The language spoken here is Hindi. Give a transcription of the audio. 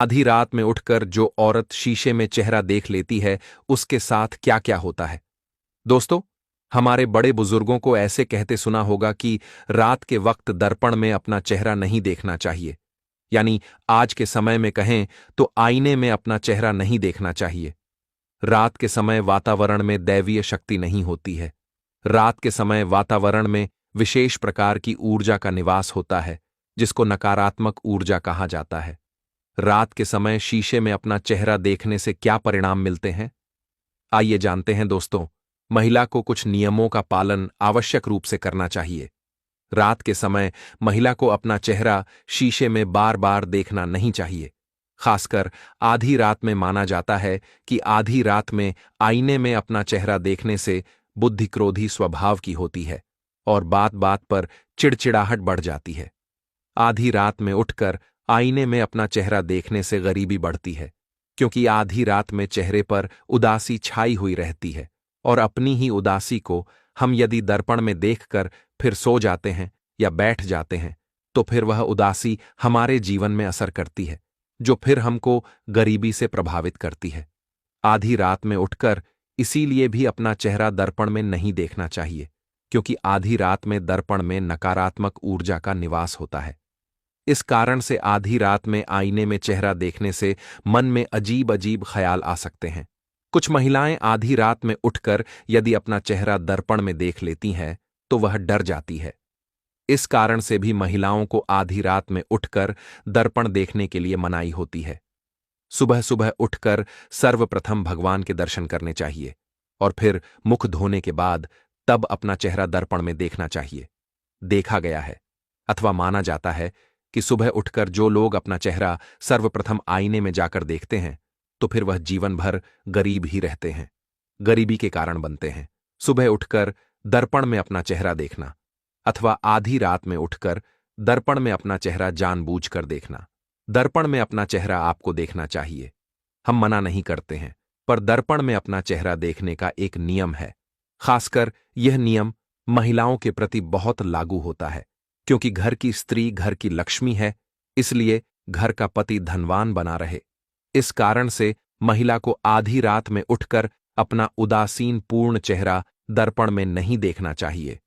आधी रात में उठकर जो औरत शीशे में चेहरा देख लेती है उसके साथ क्या क्या होता है। दोस्तों, हमारे बड़े बुजुर्गों को ऐसे कहते सुना होगा कि रात के वक्त दर्पण में अपना चेहरा नहीं देखना चाहिए। यानी आज के समय में कहें तो आईने में अपना चेहरा नहीं देखना चाहिए। रात के समय वातावरण में दैवीय शक्ति नहीं होती है। रात के समय वातावरण में विशेष प्रकार की ऊर्जा का निवास होता है, जिसको नकारात्मक ऊर्जा कहा जाता है। रात के समय शीशे में अपना चेहरा देखने से क्या परिणाम मिलते हैं, आइए जानते हैं दोस्तों। महिला को कुछ नियमों का पालन आवश्यक रूप से करना चाहिए। रात के समय महिला को अपना चेहरा शीशे में बार बार देखना नहीं चाहिए। खासकर आधी रात में माना जाता है कि आधी रात में आईने में अपना चेहरा देखने से बुद्धि क्रोधी स्वभाव की होती है और बात बात पर चिड़चिड़ाहट बढ़ जाती है। आधी रात में उठकर आईने में अपना चेहरा देखने से गरीबी बढ़ती है, क्योंकि आधी रात में चेहरे पर उदासी छाई हुई रहती है और अपनी ही उदासी को हम यदि दर्पण में देखकर फिर सो जाते हैं या बैठ जाते हैं तो फिर वह उदासी हमारे जीवन में असर करती है, जो फिर हमको गरीबी से प्रभावित करती है। आधी रात में उठकर इसीलिए भी अपना चेहरा दर्पण में नहीं देखना चाहिए, क्योंकि आधी रात में दर्पण में नकारात्मक ऊर्जा का निवास होता है। इस कारण से आधी रात में आईने में चेहरा देखने से मन में अजीब अजीब ख्याल आ सकते हैं। कुछ महिलाएं आधी रात में उठकर यदि अपना चेहरा दर्पण में देख लेती हैं तो वह डर जाती है। इस कारण से भी महिलाओं को आधी रात में उठकर दर्पण देखने के लिए मनाही होती है। सुबह सुबह उठकर सर्वप्रथम भगवान के दर्शन करने चाहिए और फिर मुख धोने के बाद तब अपना चेहरा दर्पण में देखना चाहिए। देखा गया है अथवा माना जाता है कि सुबह उठकर जो लोग अपना चेहरा सर्वप्रथम आईने में जाकर देखते हैं तो फिर वह जीवन भर गरीब ही रहते हैं, गरीबी के कारण बनते हैं। सुबह उठकर दर्पण में अपना चेहरा देखना अथवा आधी रात में उठकर दर्पण में अपना चेहरा जानबूझकर देखना। दर्पण में अपना चेहरा आपको देखना चाहिए, हम मना नहीं करते हैं, पर दर्पण में अपना चेहरा देखने का एक नियम है। खासकर यह नियम महिलाओं के प्रति बहुत लागू होता है, क्योंकि घर की स्त्री घर की लक्ष्मी है, इसलिए घर का पति धनवान बना रहे। इस कारण से महिला को आधी रात में उठकर अपना उदासीन पूर्ण चेहरा दर्पण में नहीं देखना चाहिए।